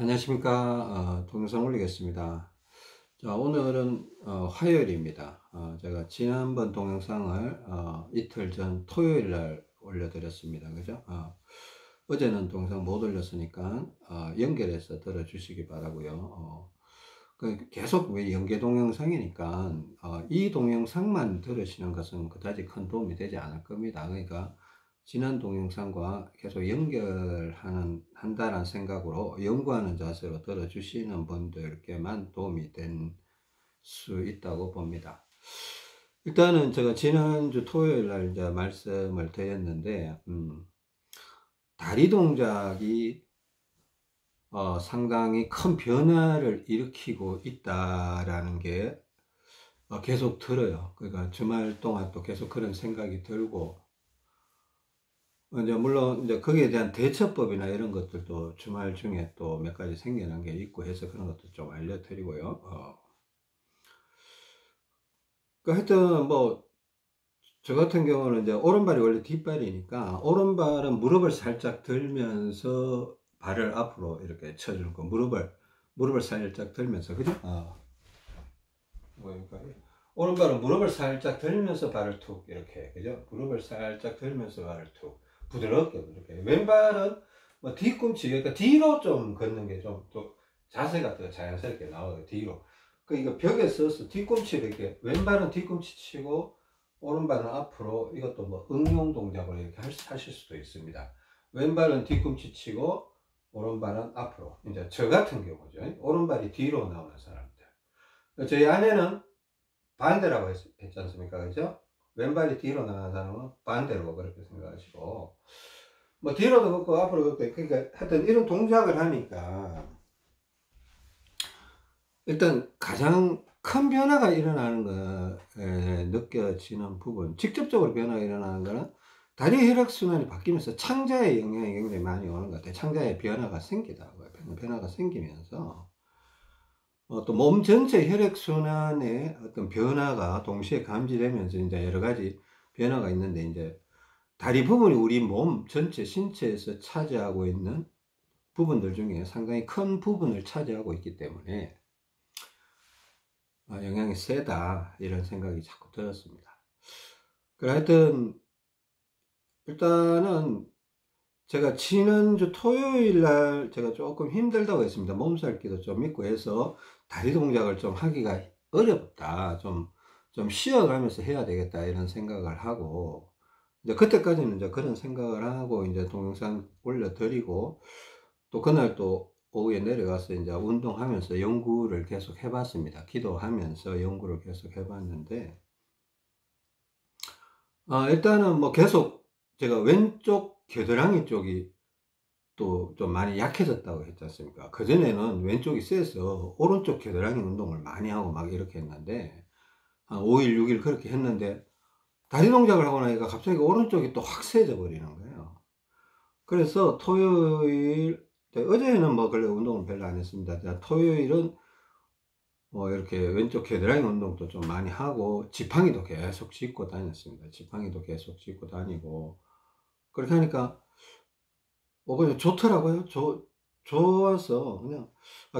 안녕하십니까. 동영상 올리겠습니다. 자, 오늘은 화요일입니다. 제가 지난번 동영상을 이틀 전 토요일 날 올려드렸습니다. 그죠? 어제는 동영상 못 올렸으니까 연결해서 들어주시기 바라고요. 계속 왜 연계 동영상이니까 이 동영상만 들으시는 것은 그다지 큰 도움이 되지 않을 겁니다. 그러니까 지난 동영상과 계속 한다는 생각으로 연구하는 자세로 들어주시는 분들께만 도움이 된 수 있다고 봅니다. 일단은 제가 지난주 토요일 날 이제 말씀을 드렸는데, 다리 동작이 상당히 큰 변화를 일으키고 있다라는 게 계속 들어요. 그러니까 주말 동안 또 계속 그런 생각이 들고, 이제 물론 이제 거기에 대한 대처법이나 이런 것들도 주말 중에 또 몇 가지 생겨난 게 있고 해서 그런 것도 좀 알려드리고요. 하여튼 뭐 저 같은 경우는 이제 오른발이 원래 뒷발이니까 오른발은 무릎을 살짝 들면서 발을 앞으로 이렇게 쳐주는 거, 무릎을 살짝 들면서, 그죠? 오른발은 무릎을 살짝 들면서 발을 툭 이렇게, 그죠? 무릎을 살짝 들면서 발을 툭 부드럽게 이렇게. 왼발은 뭐 뒤꿈치, 그러니까 뒤로 좀 걷는 게 좀 또 자세가 더 자연스럽게 나와요. 뒤로. 그러니까 벽에 서서 뒤꿈치를 이렇게, 왼발은 뒤꿈치 치고 오른발은 앞으로, 이것도 뭐 응용 동작으로 이렇게 하실 수도 있습니다. 왼발은 뒤꿈치 치고 오른발은 앞으로. 이제 저 같은 경우죠. 오른발이 뒤로 나오는 사람들. 저희 아내는 반대라고 했지 않습니까? 그죠? 왼발이 뒤로 나가는 사람은 반대로 그렇게 생각하시고, 뭐 뒤로도 걷고 앞으로 걷고, 그러니까 하여튼 이런 동작을 하니까 일단 가장 큰 변화가 일어나는 거, 느껴지는 부분, 직접적으로 변화가 일어나는 거는 다리 혈액순환이 바뀌면서 창자의 영향이 굉장히 많이 오는 것 같아요. 창자의 변화가 변화가 생기면서 또 몸 전체 혈액순환의 어떤 변화가 동시에 감지되면서 이제 여러 가지 변화가 있는데, 이제 다리 부분이 우리 몸 전체 신체에서 차지하고 있는 부분들 중에 상당히 큰 부분을 차지하고 있기 때문에 영향이 세다, 이런 생각이 자꾸 들었습니다. 그래, 하여튼 일단은 제가 지난주 토요일 날 제가 조금 힘들다고 했습니다. 몸살기도 좀 있고 해서 다리 동작을 좀 하기가 어렵다, 좀 쉬어가면서 해야 되겠다, 이런 생각을 하고, 이제 그때까지는 이제 그런 생각을 하고 이제 동영상 올려드리고, 또 그날 또 오후에 내려가서 이제 운동하면서 연구를 계속 해봤습니다. 기도하면서 연구를 계속 해봤는데, 일단은 뭐 계속 제가 왼쪽 겨드랑이 쪽이 또 좀 많이 약해졌다고 했지 않습니까? 그전에는 왼쪽이 세서 오른쪽 겨드랑이 운동을 많이 하고 막 이렇게 했는데, 한 5일, 6일 그렇게 했는데, 다리 동작을 하고 나니까 갑자기 오른쪽이 또 확 세져 버리는 거예요. 그래서 토요일, 어제는 뭐 원래 운동을 별로 안 했습니다. 토요일은 뭐 이렇게 왼쪽 겨드랑이 운동도 좀 많이 하고, 지팡이도 계속 짚고 다녔습니다. 지팡이도 계속 짚고 다니고, 그렇게 하니까 그냥 좋더라고요. 좋아서 그냥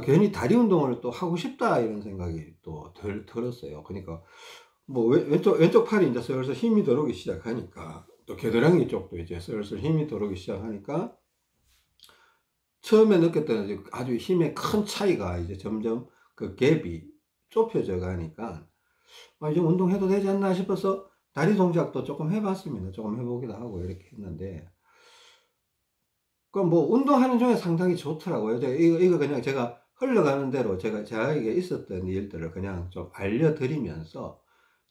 괜히 다리 운동을 또 하고 싶다, 이런 생각이 또 들었어요. 그러니까 뭐 왼쪽 팔이 이제 슬슬 힘이 들어오기 시작하니까, 또 겨드랑이 쪽도 이제 슬슬 힘이 들어오기 시작하니까, 처음에 느꼈던 아주 힘의 큰 차이가 이제 점점 그 갭이 좁혀져 가니까, 이제 운동해도 되지 않나 싶어서 다리 동작도 조금 해봤습니다. 조금 해보기도 하고 이렇게 했는데, 뭐 운동하는 중에 상당히 좋더라고요. 이거 그냥 제가 흘러가는 대로 저에게 있었던 일들을 그냥 좀 알려드리면서,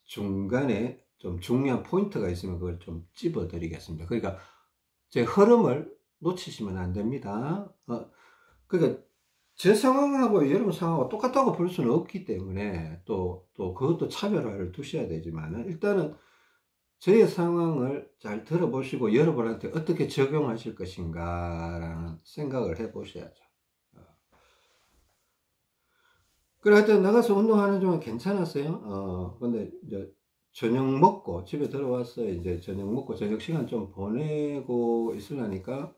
중간에 좀 중요한 포인트가 있으면 그걸 좀 찝어 드리겠습니다. 그러니까 제 흐름을 놓치시면 안 됩니다. 그러니까 제 상황하고 여러분 상황하고 똑같다고 볼 수는 없기 때문에, 또 그것도 차별화를 두셔야 되지만, 일단은 저의 상황을 잘 들어보시고 여러분한테 어떻게 적용하실 것인가라는 생각을 해 보셔야죠. 그래, 하여튼 나가서 운동하는 중에 괜찮았어요. 근데 이제 저녁 먹고 집에 들어와서 이제 저녁 먹고 저녁 시간 좀 보내고 있으려니까,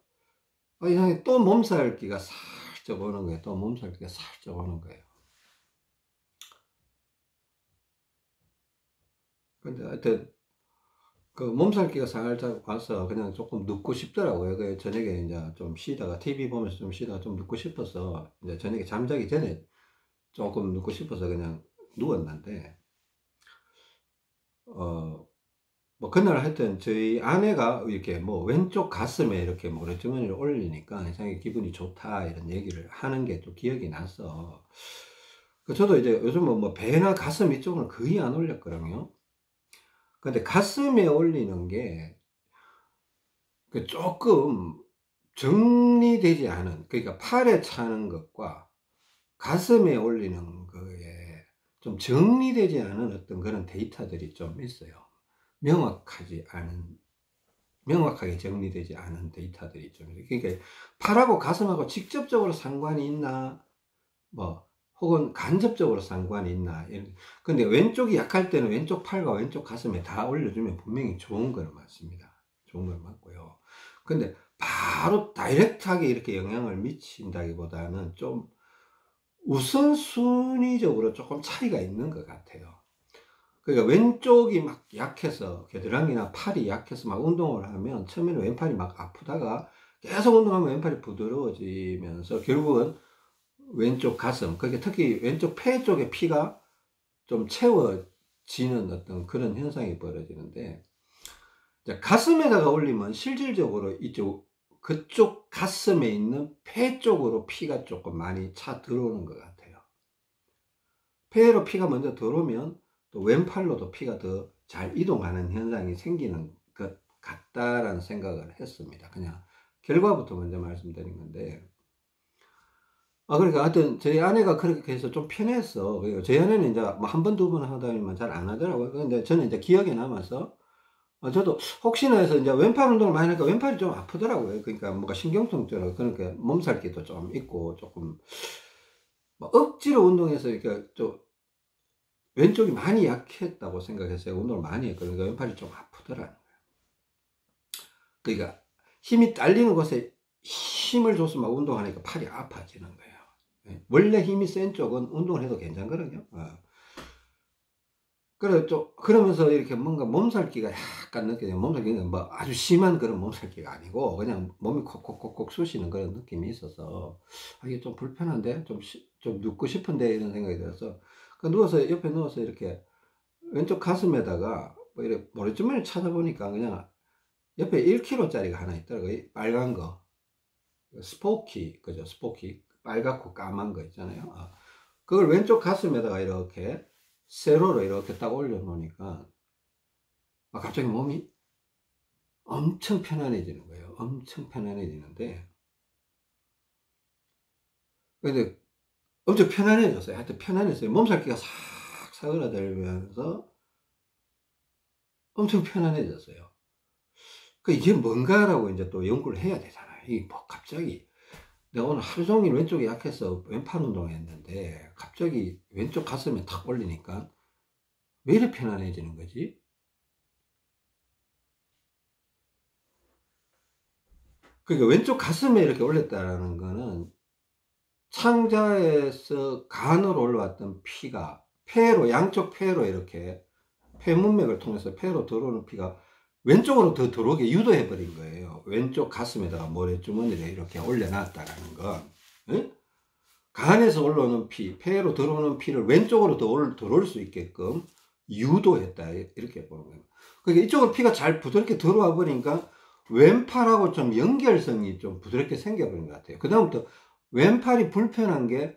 이상하게 또 몸살기가 살짝 오는 거예요. 또 몸살기가 살짝 오는 거예요. 근데 하여튼 그 몸살기가 살짝 와서 그냥 조금 눕고 싶더라고요. 그 저녁에 이제 좀 쉬다가 TV 보면서 좀 쉬다가 좀 눕고 싶어서 이제 저녁에 잠자기 전에 조금 눕고 싶어서 그냥 누웠는데 뭐 그날 하여튼 저희 아내가 이렇게 뭐 왼쪽 가슴에 이렇게 모래주머니를 올리니까 이상하게 기분이 좋다 이런 얘기를 하는 게 또 기억이 나서 저도 이제 요즘은 뭐 배나 가슴 이쪽은 거의 안 올렸거든요. 근데 가슴에 올리는 게 그 조금 정리되지 않은, 그러니까 팔에 차는 것과 가슴에 올리는 거에 좀 정리되지 않은 어떤 그런 데이터들이 좀 있어요. 명확하지 않은, 명확하게 정리되지 않은 데이터들이 좀 있어요. 그러니까 팔하고 가슴하고 직접적으로 상관이 있나, 뭐, 혹은 간접적으로 상관이 있나. 근데 왼쪽이 약할 때는 왼쪽 팔과 왼쪽 가슴에 다 올려주면 분명히 좋은 건 맞습니다. 좋은 건 맞고요. 근데 바로 다이렉트하게 이렇게 영향을 미친다기보다는 좀 우선순위적으로 조금 차이가 있는 것 같아요. 그러니까 왼쪽이 막 약해서, 겨드랑이나 팔이 약해서 막 운동을 하면 처음에는 왼팔이 막 아프다가 계속 운동하면 왼팔이 부드러워지면서 결국은 왼쪽 가슴, 그게 특히 왼쪽 폐 쪽에 피가 좀 채워지는 어떤 그런 현상이 벌어지는데, 가슴에다가 올리면 실질적으로 이쪽, 그쪽 가슴에 있는 폐 쪽으로 피가 조금 많이 차 들어오는 것 같아요. 폐로 피가 먼저 들어오면 또 왼팔로도 피가 더 잘 이동하는 현상이 생기는 것 같다라는 생각을 했습니다. 그냥 결과부터 먼저 말씀드린 건데, 그러니까 하여튼 저희 아내가 그렇게 해서 좀 편했어. 저희 아내는 이제 뭐 한 번, 두 번 하다 보면 잘 안 하더라고요. 근데 저는 이제 기억에 남아서, 저도 혹시나 해서 이제 왼팔 운동을 많이 하니까 왼팔이 좀 아프더라고요. 그러니까 뭔가 신경통처럼, 그러니까 몸살기도 좀 있고, 조금, 뭐 억지로 운동해서 이렇게 좀 왼쪽이 많이 약했다고 생각했어요. 운동을 많이 했거든요. 그러니까 왼팔이 좀 아프더라는 거예요. 그러니까 힘이 딸리는 곳에 힘을 줘서 막 운동하니까 팔이 아파지는 거예요. 원래 힘이 센 쪽은 운동을 해도 괜찮거든요. 그래, 그러면서 이렇게 뭔가 몸살기가 약간 느껴져요. 몸살기는 뭐 아주 심한 그런 몸살기가 아니고, 그냥 몸이 콕콕콕콕 쑤시는 그런 느낌이 있어서, 이게 좀 불편한데? 좀 눕고 싶은데? 이런 생각이 들어서, 누워서, 옆에 누워서 이렇게 왼쪽 가슴에다가, 뭐 이렇게 모래주머니를 찾아보니까 그냥 옆에 1kg짜리가 하나 있더라고요. 빨간 거. 스포키, 그죠? 스포키. 빨갛고 까만 거 있잖아요. 그걸 왼쪽 가슴에다가 이렇게 세로로 이렇게 딱 올려놓으니까 갑자기 몸이 엄청 편안해지는 거예요. 엄청 편안해지는데, 근데 엄청 편안해졌어요. 하여튼 편안했어요. 몸살기가 싹 사그라들면서 엄청 편안해졌어요. 이게 뭔가라고 이제 또 연구를 해야 되잖아요. 이게 뭐 갑자기 내가 오늘 하루 종일 왼쪽이 약해서 왼팔 운동을 했는데 갑자기 왼쪽 가슴에 탁 올리니까 왜 이렇게 편안해지는 거지? 그러니까 왼쪽 가슴에 이렇게 올렸다라는 거는 창자에서 간으로 올라왔던 피가 폐로, 양쪽 폐로 이렇게 폐문맥을 통해서 폐로 들어오는 피가 왼쪽으로 더 들어오게 유도해 버린 거예요. 왼쪽 가슴에다가 모래주머니를 이렇게 올려놨다라는 건, 응? 간에서 올라오는 피, 폐로 들어오는 피를 왼쪽으로 더 들어올 수 있게끔 유도했다, 이렇게 보는 거예요. 그러니까 이쪽으로 피가 잘 부드럽게 들어와 버리니까 왼팔하고 좀 연결성이 좀 부드럽게 생겨버린 것 같아요. 그 다음부터 왼팔이 불편한 게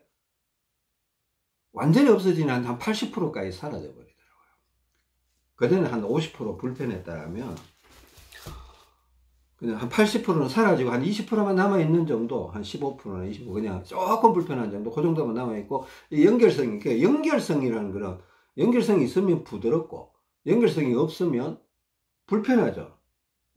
완전히 없어지는 한 80%까지 사라져 버리더라고요. 그전에 한 50% 불편했다면 그냥 한 80%는 사라지고 한 20%만 남아있는 정도, 한 15%나 25%, 그냥 조금 불편한 정도, 그 정도만 남아있고, 연결성이, 연결성이라는 그런, 연결성이 있으면 부드럽고, 연결성이 없으면 불편하죠.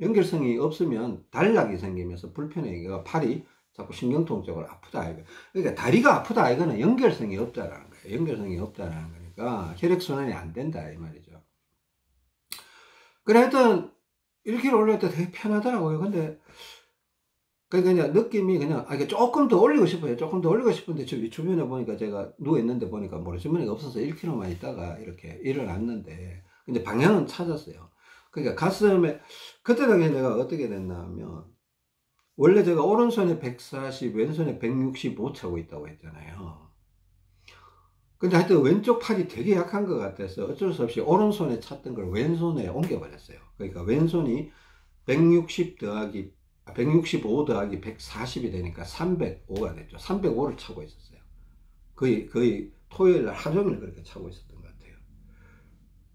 연결성이 없으면 단락이 생기면서 불편해. 팔이 자꾸 신경통적으로 아프다. 그러니까 다리가 아프다. 이거는 연결성이 없다라는 거예요. 연결성이 없다라는 거니까 혈액순환이 안 된다. 이 말이죠. 그래, 하여튼, 이렇게 올릴 때 되게 편하더라고요. 근데, 그러니까 그냥 느낌이 그냥, 이게 조금 더 올리고 싶어요. 조금 더 올리고 싶은데, 저 주변에 보니까 제가 누워있는데 보니까 모래주머니가 없어서 1kg만 있다가 이렇게 일어났는데, 근데 방향은 찾았어요. 그러니까 가슴에, 그때 당시에 내가 어떻게 됐나 하면, 원래 제가 오른손에 140, 왼손에 165 차고 있다고 했잖아요. 근데 하여튼 왼쪽 팔이 되게 약한 것 같아서 어쩔 수 없이 오른손에 찼던 걸 왼손에 옮겨버렸어요. 그러니까 왼손이 160 더하기, 165 더하기 140이 되니까 305가 됐죠. 305를 차고 있었어요. 거의 토요일 날 하루 종일 그렇게 차고 있었던 것 같아요.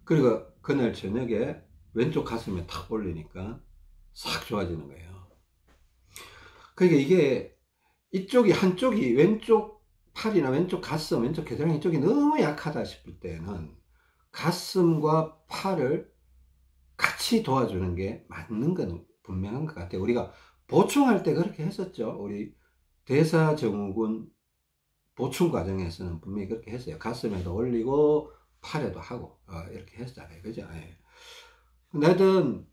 그리고 그날 저녁에 왼쪽 가슴에 탁 올리니까 싹 좋아지는 거예요. 그러니까 이게 한쪽이 왼쪽 팔이나 왼쪽 가슴, 왼쪽 겨드랑이 쪽이 너무 약하다 싶을 때는 가슴과 팔을 같이 도와주는 게 맞는 건 분명한 것 같아요. 우리가 보충할 때 그렇게 했었죠. 우리 대사증후군 보충 과정에서는 분명히 그렇게 했어요. 가슴에도 올리고 팔에도 하고 이렇게 했잖아요. 그죠? 예. 근데 하여튼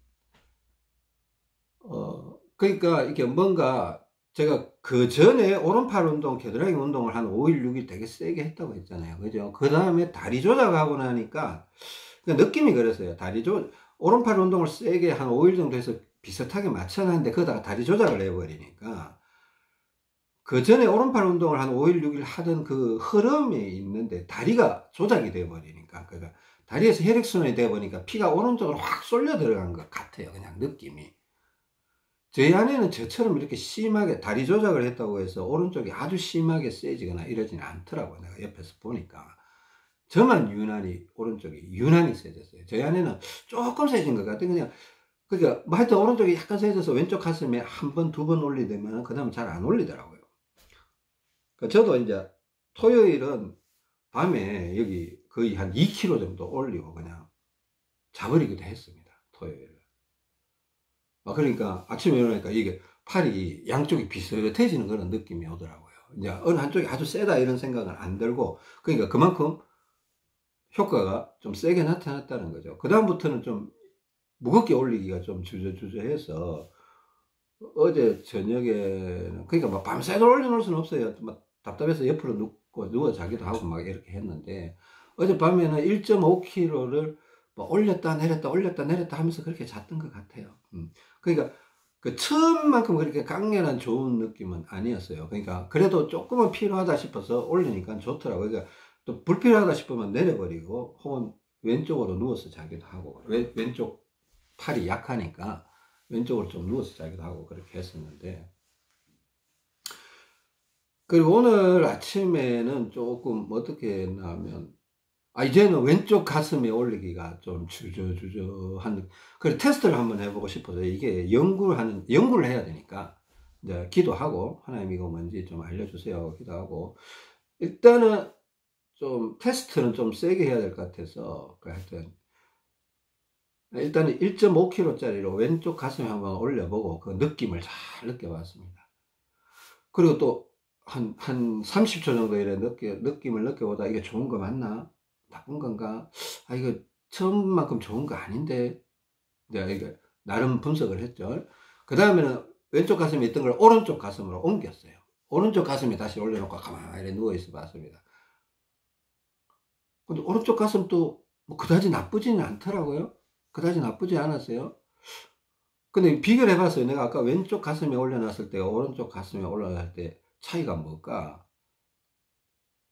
그러니까 이게 뭔가 제가 그 전에 오른팔 운동, 겨드랑이 운동을 한 5일, 6일 되게 세게 했다고 했잖아요. 그죠? 그 다음에 다리 조작하고 나니까 느낌이 그랬어요. 오른팔 운동을 세게 한 5일 정도 해서 비슷하게 맞춰놨는데 거기다가 다리 조작을 해버리니까 그 전에 오른팔 운동을 한 5일, 6일 하던 그 흐름이 있는데 다리가 조작이 돼버리니까, 그러니까 다리에서 혈액순환이 돼버리니까 피가 오른쪽으로 확 쏠려 들어간 것 같아요. 그냥 느낌이. 저희 아내는 저처럼 이렇게 심하게 다리 조작을 했다고 해서 오른쪽이 아주 심하게 세지거나 이러지는 않더라고요. 내가 옆에서 보니까. 저만 오른쪽이 유난히 세졌어요. 저희 아내는 조금 세진 것 같아요. 그러니까, 뭐 하여튼 오른쪽이 약간 세져서 왼쪽 가슴에 한 번, 두 번 올리되면, 그 다음 잘 안 올리더라고요. 그러니까 저도 이제 토요일은 밤에 여기 거의 한 2kg 정도 올리고 그냥 자버리기도 했습니다. 토요일. 그러니까 아침에 일어나니까 이게 팔이 양쪽이 비슷해지는 그런 느낌이 오더라고요. 이제 어느 한쪽이 아주 세다 이런 생각은 안 들고, 그러니까 그만큼 효과가 좀 세게 나타났다는 거죠. 그다음부터는 좀 무겁게 올리기가 좀 주저주저해서 어제 저녁에는, 그러니까 막 밤새도록 올려놓을 수는 없어요. 막 답답해서 옆으로 누워 자기도 하고 막 이렇게 했는데, 어제 밤에는 1.5kg를 올렸다 내렸다 올렸다 내렸다 하면서 그렇게 잤던 것 같아요. 그러니까 그 처음만큼 그렇게 강렬한 좋은 느낌은 아니었어요. 그러니까 그래도 조금은 필요하다 싶어서 올리니까 좋더라고요. 그러니까 또 불필요하다 싶으면 내려버리고 혹은 왼쪽으로 누워서 자기도 하고, 왼쪽 팔이 약하니까 왼쪽으로 좀 누워서 자기도 하고 그렇게 했었는데, 그리고 오늘 아침에는 조금 어떻게 했냐면, 이제는 왼쪽 가슴에 올리기가 좀 주저주저한, 그래 테스트를 한번 해보고 싶어서, 이게 연구를 해야 되니까 이제 기도하고, 하나님 이거 뭔지 좀 알려주세요 기도하고, 일단은 좀 테스트는 좀 세게 해야 될 것 같아서, 하여튼 일단은 1.5kg짜리로 왼쪽 가슴에 한번 올려보고 그 느낌을 잘 느껴봤습니다. 그리고 또 한 30초 정도 이래 느낌을 느껴보다 이게 좋은 거 맞나? 나쁜 건가? 이거 처음만큼 좋은 거 아닌데? 내가 이게 나름 분석을 했죠. 그 다음에는 왼쪽 가슴에 있던 걸 오른쪽 가슴으로 옮겼어요. 오른쪽 가슴에 다시 올려놓고 가만히 누워있어 봤습니다. 근데 오른쪽 가슴도 뭐 그다지 나쁘지는 않더라고요. 그다지 나쁘지 않았어요. 근데 비교를 해봤어요. 내가 아까 왼쪽 가슴에 올려놨을 때 오른쪽 가슴에 올라갈 때 차이가 뭘까?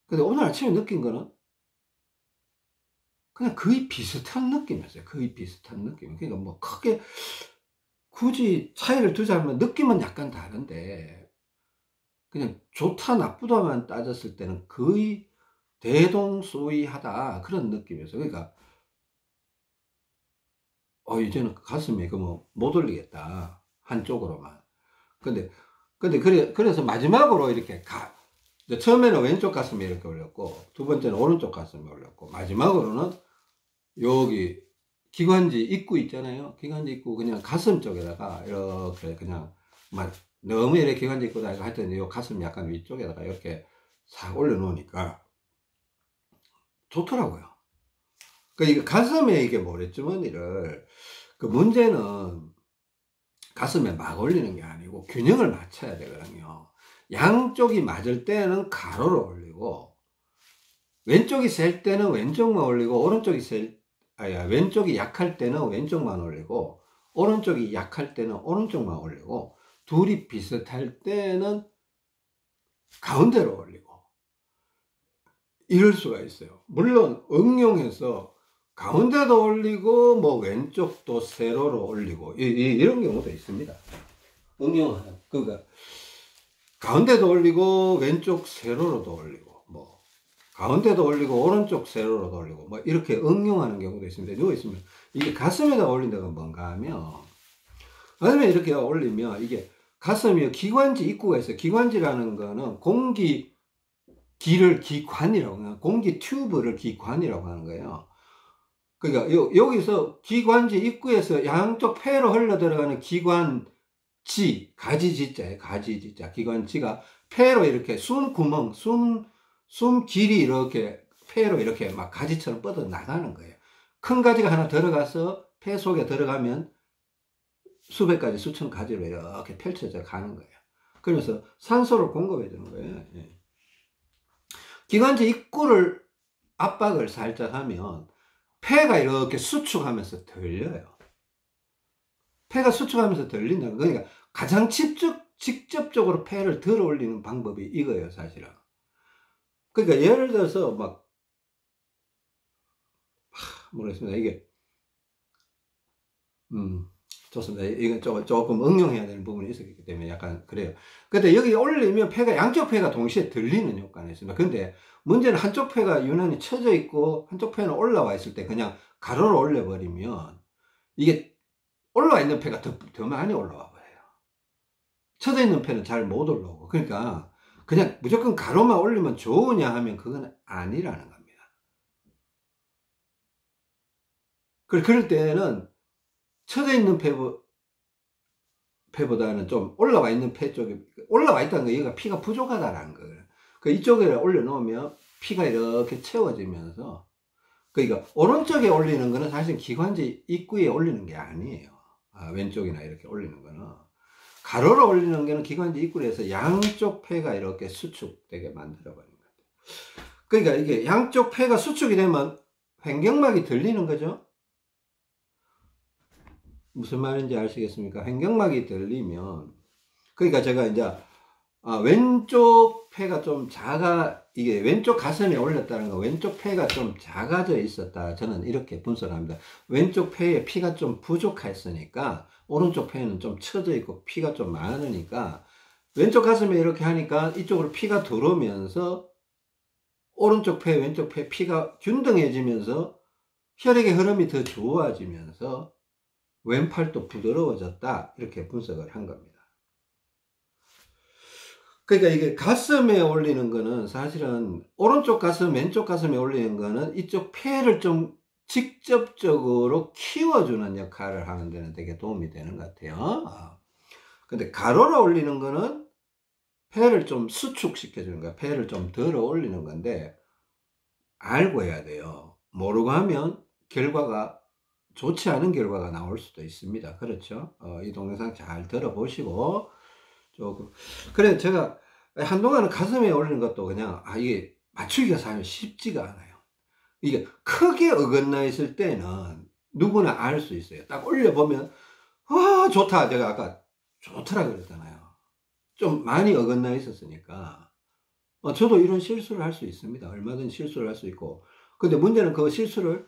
근데 오늘 아침에 느낀 거는 그냥 거의 비슷한 느낌이었어요. 거의 비슷한 느낌. 그러니까 뭐 크게 굳이 차이를 두자면 느낌은 약간 다른데, 그냥 좋다 나쁘다만 따졌을 때는 거의 대동소이하다 그런 느낌이었어요. 그러니까 이제는 가슴에 못 올리겠다 한쪽으로만. 그래서 마지막으로 이렇게 처음에는 왼쪽 가슴에 이렇게 올렸고, 두 번째는 오른쪽 가슴에 올렸고, 마지막으로는 여기 기관지 입구 있잖아요. 기관지 입구 그냥 가슴 쪽에다가 이렇게 그냥 너무 이렇게 기관지 입구다 하여튼 요 가슴 약간 위쪽에다가 이렇게 싹 올려놓으니까 좋더라고요. 그러니까 가슴에 이게 모래주머니를, 그 문제는 가슴에 막 올리는 게 아니고 올리고 균형을 맞춰야 되거든요. 양쪽이 맞을 때는 가로를 올리고, 왼쪽이 셀 때는 왼쪽만 올리고, 왼쪽이 약할 때는 왼쪽만 올리고, 오른쪽이 약할 때는 오른쪽만 올리고, 둘이 비슷할 때는 가운데로 올리고, 이럴 수가 있어요. 물론 응용해서 가운데도 올리고 뭐 왼쪽도 세로로 올리고 이런 경우도 있습니다. 응용하는, 그러니까 가운데도 올리고 왼쪽 세로로도 올리고 뭐 가운데도 올리고 오른쪽 세로로도 올리고 뭐 이렇게 응용하는 경우도 있습니다. 누워 있으면 이게 가슴에다 올린다가 뭔가 하면, 가슴에 이렇게 올리면 이게 가슴이 기관지 입구가 있어요. 기관지라는 거는 기관이라고 하는, 공기 튜브를 기관이라고 하는 거예요. 그러니까 여기서 기관지 입구에서 양쪽 폐로 흘러 들어가는 기관지, 가지지자예요. 가지지자. 기관지가 폐로 이렇게 숨 길이 이렇게 폐로 이렇게 막 가지처럼 뻗어 나가는 거예요. 큰 가지가 하나 들어가서 폐 속에 들어가면 수백 가지, 수천 가지로 이렇게 펼쳐져 가는 거예요. 그러면서 산소를 공급해 주는 거예요. 예. 기관지 입구를 압박을 살짝 하면 폐가 이렇게 수축하면서 들려요. 폐가 수축하면서 들린다. 그러니까 가장 직접적으로 폐를 들어 올리는 방법이 이거예요, 사실은. 그러니까 예를 들어서 모르겠습니다. 이게 좋습니다. 이건 조금 응용해야 되는 부분이 있었기 때문에 약간 그래요. 근데 여기 올리면 양쪽 폐가 동시에 들리는 효과는 있습니다. 근데 문제는 한쪽 폐가 유난히 처져 있고 한쪽 폐는 올라와 있을 때 그냥 가로로 올려버리면 이게 올라와 있는 폐가 더 많이 올라와 버려요. 처져 있는 폐는 잘 못 올라오고. 그러니까 그냥 무조건 가로만 올리면 좋으냐 하면 그건 아니라는 겁니다. 그럴 때는 처져 있는 폐보다는 좀 올라와 있는 폐 쪽에, 올라와 있다는 거, 얘가 피가 부족하다라는 거예요. 그 이쪽에 올려놓으면 피가 이렇게 채워지면서, 그러니까 오른쪽에 올리는 거는 사실 기관지 입구에 올리는 게 아니에요. 왼쪽이나 이렇게 올리는 거는. 가로로 올리는 거는 기관지 입구로 해서 양쪽 폐가 이렇게 수축되게 만들어버리는 거예요. 그러니까 이게 양쪽 폐가 수축이 되면 횡격막이 들리는 거죠. 무슨 말인지 아시겠습니까? 횡격막이 들리면, 그러니까 제가 이제 왼쪽 폐가 좀 이게 왼쪽 가슴에 올렸다는 거, 왼쪽 폐가 좀 작아져 있었다, 저는 이렇게 분석합니다. 왼쪽 폐에 피가 좀 부족했으니까 오른쪽 폐는 좀 처져 있고 피가 좀 많으니까 왼쪽 가슴에 이렇게 하니까 이쪽으로 피가 들어오면서 오른쪽 폐, 왼쪽 폐 피가 균등해지면서 혈액의 흐름이 더 좋아지면서 왼팔도 부드러워졌다, 이렇게 분석을 한 겁니다. 그러니까 이게 가슴에 올리는 거는 사실은 오른쪽 가슴, 왼쪽 가슴에 올리는 거는 이쪽 폐를 좀 직접적으로 키워주는 역할을 하는 데는 되게 도움이 되는 것 같아요. 근데 가로로 올리는 거는 폐를 좀 수축시켜주는 거야. 폐를 좀 들어 올리는 건데, 알고 해야 돼요. 모르고 하면 좋지 않은 결과가 나올 수도 있습니다. 그렇죠? 이 동영상 잘 들어보시고, 조금. 그래, 제가 한동안은 가슴에 올리는 것도 그냥, 이게 맞추기가 사실 쉽지가 않아요. 이게 크게 어긋나 있을 때는 누구나 알 수 있어요. 딱 올려보면, 좋다. 제가 아까 좋더라 그랬잖아요. 좀 많이 어긋나 있었으니까. 저도 이런 실수를 할 수 있습니다. 얼마든지 실수를 할 수 있고. 근데 문제는 그 실수를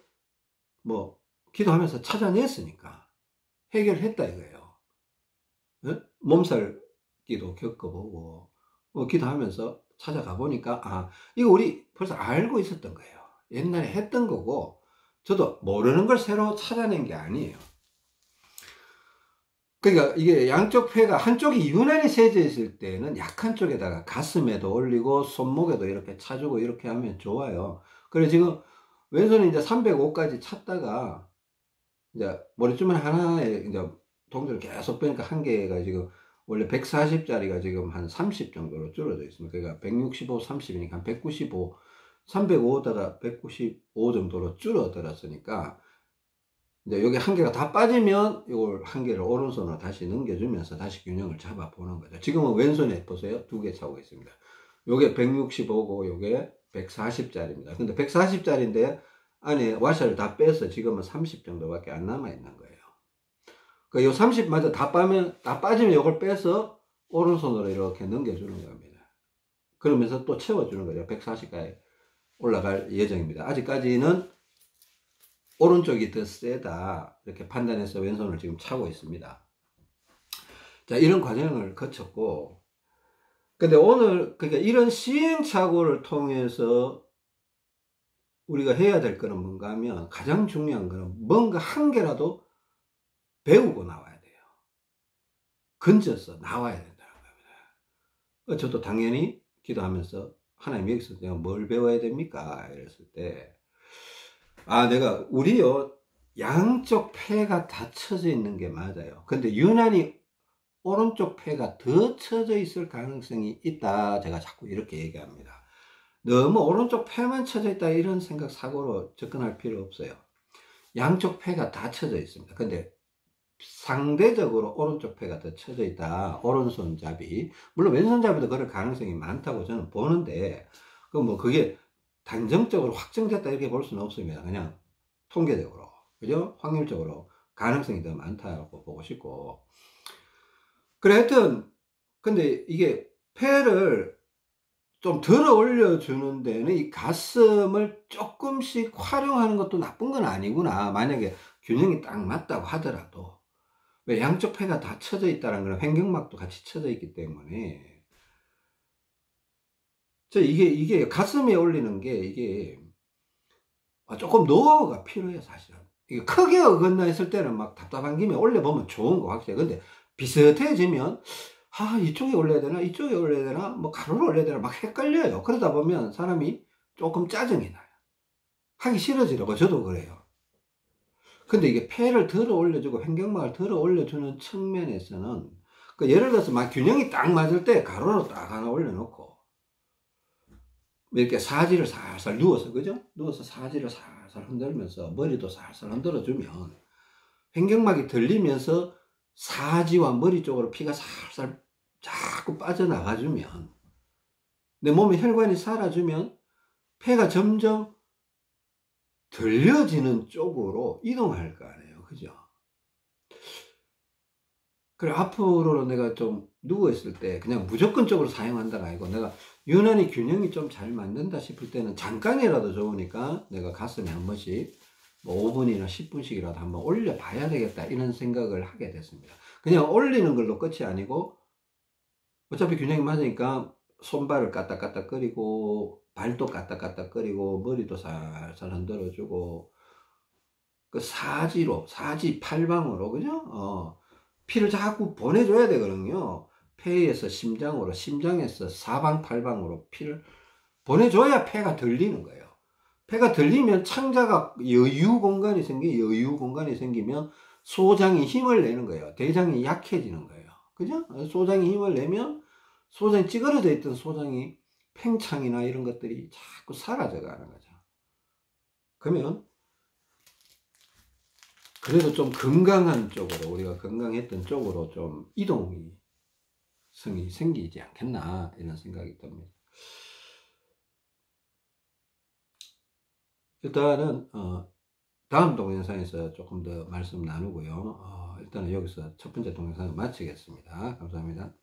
기도하면서 찾아냈으니까 해결했다 이거예요. 몸살기도 겪어보고 기도하면서 찾아가 보니까 이거 우리 벌써 알고 있었던 거예요. 옛날에 했던 거고, 저도 모르는 걸 새로 찾아낸 게 아니에요. 그러니까 이게 양쪽 폐가 한쪽이 유난히 세져 있을 때는 약한 쪽에다가 가슴에도 올리고 손목에도 이렇게 차주고 이렇게 하면 좋아요. 그래 지금 왼손에 이제 305까지 찼다가 이제 머리주머니 하나에 이제 동전을 계속 빼니까 한 개가 지금 원래 140짜리가 지금 한 30 정도로 줄어져 있습니다. 그러니까 165, 30이니까 한 195, 305다가 195 정도로 줄어들었으니까 이제 여기 한 개가 다 빠지면 이걸 한 개를 오른손으로 다시 넘겨주면서 다시 균형을 잡아 보는 거죠. 지금은 왼손에 보세요. 두 개 차고 있습니다. 요게 165고 요게 140짜리입니다. 근데 140짜리인데 안에 와셔를 다 빼서 지금은 30 정도밖에 안 남아 있는 거예요. 그 요 30마저 다 빠지면 요걸 빼서 오른손으로 이렇게 넘겨주는 겁니다. 그러면서 또 채워주는 거죠. 140까지 올라갈 예정입니다. 아직까지는 오른쪽이 더 세다 이렇게 판단해서 왼손을 지금 차고 있습니다. 자, 이런 과정을 거쳤고, 근데 오늘 그러니까 이런 시행착오를 통해서 우리가 해야 될 거는 뭔가 하면 가장 중요한 거는 뭔가 한 개라도 배우고 나와야 돼요. 건져서 나와야 된다는 겁니다. 저도 당연히 기도하면서 하나님 여기서 내가 뭘 배워야 됩니까? 이랬을 때 내가 우리요 양쪽 폐가 다 쳐져 있는 게 맞아요. 근데 유난히 오른쪽 폐가 더 쳐져 있을 가능성이 있다. 제가 자꾸 이렇게 얘기합니다. 너무 오른쪽 폐만 쳐져 있다 이런 생각 사고로 접근할 필요 없어요. 양쪽 폐가 다 쳐져 있습니다. 근데 상대적으로 오른쪽 폐가 더 쳐져 있다. 오른손잡이. 물론 왼손잡이도 그럴 가능성이 많다고 저는 보는데, 그게 단정적으로 확정됐다 이렇게 볼 수는 없습니다. 그냥 통계적으로. 그죠? 확률적으로 가능성이 더 많다고 보고 싶고. 그래, 하여튼, 근데 이게 폐를 좀 들어 올려주는 데는 이 가슴을 조금씩 활용하는 것도 나쁜 건 아니구나. 만약에 균형이 딱 맞다고 하더라도. 왜 양쪽 폐가 다 쳐져 있다는 건 횡격막도 같이 쳐져 있기 때문에. 이게 가슴에 올리는 게 이게 조금 노하우가 필요해요, 사실은. 이게 크게 어긋나 있을 때는 막 답답한 김에 올려보면 좋은 거 확실해. 근데 비슷해지면 이쪽에 올려야 되나 이쪽에 올려야 되나 뭐 가로로 올려야 되나 막 헷갈려요. 그러다 보면 사람이 조금 짜증이 나요. 하기 싫어지더라고. 저도 그래요. 근데 이게 폐를 들어 올려주고 횡격막을 들어 올려주는 측면에서는 예를 들어서 막 균형이 딱 맞을 때 가로로 딱 하나 올려놓고 이렇게 사지를 살살 누워서, 그죠? 누워서 사지를 살살 흔들면서 머리도 살살 흔들어주면 횡격막이 들리면서 사지와 머리 쪽으로 피가 살살 자꾸 빠져나가주면, 내 몸에 혈관이 살아주면 폐가 점점 들려지는 쪽으로 이동할 거 아니에요. 그죠? 그래, 앞으로는 내가 좀 누워있을 때 그냥 무조건적으로 사용한다가 아니고 내가 유난히 균형이 좀 잘 맞는다 싶을 때는 잠깐이라도 좋으니까 내가 가슴에 한 번씩 뭐 5분이나 10분씩이라도 한번 올려봐야 되겠다 이런 생각을 하게 됐습니다. 그냥 올리는 걸로 끝이 아니고 어차피 균형이 맞으니까 손발을 까딱까딱거리고 발도 까딱까딱거리고 머리도 살살 흔들어주고 그 사지 팔방으로, 그죠? 피를 자꾸 보내줘야 되거든요. 폐에서 심장으로, 심장에서 사방팔방으로 피를 보내줘야 폐가 들리는 거예요. 폐가 들리면 창자가 여유 공간이 생기면 소장이 힘을 내는 거예요. 대장이 약해지는 거예요. 그죠? 소장이 힘을 내면 소장이 찌그러져 있던 소장이 팽창이나 이런 것들이 자꾸 사라져 가는 거죠. 그러면 그래도 좀 건강한 쪽으로, 우리가 건강했던 쪽으로 좀 이동성이 생기지 않겠나 이런 생각이 듭니다. 일단은 다음 동영상에서 조금 더 말씀 나누고요. 일단은 여기서 첫 번째 동영상을 마치겠습니다. 감사합니다.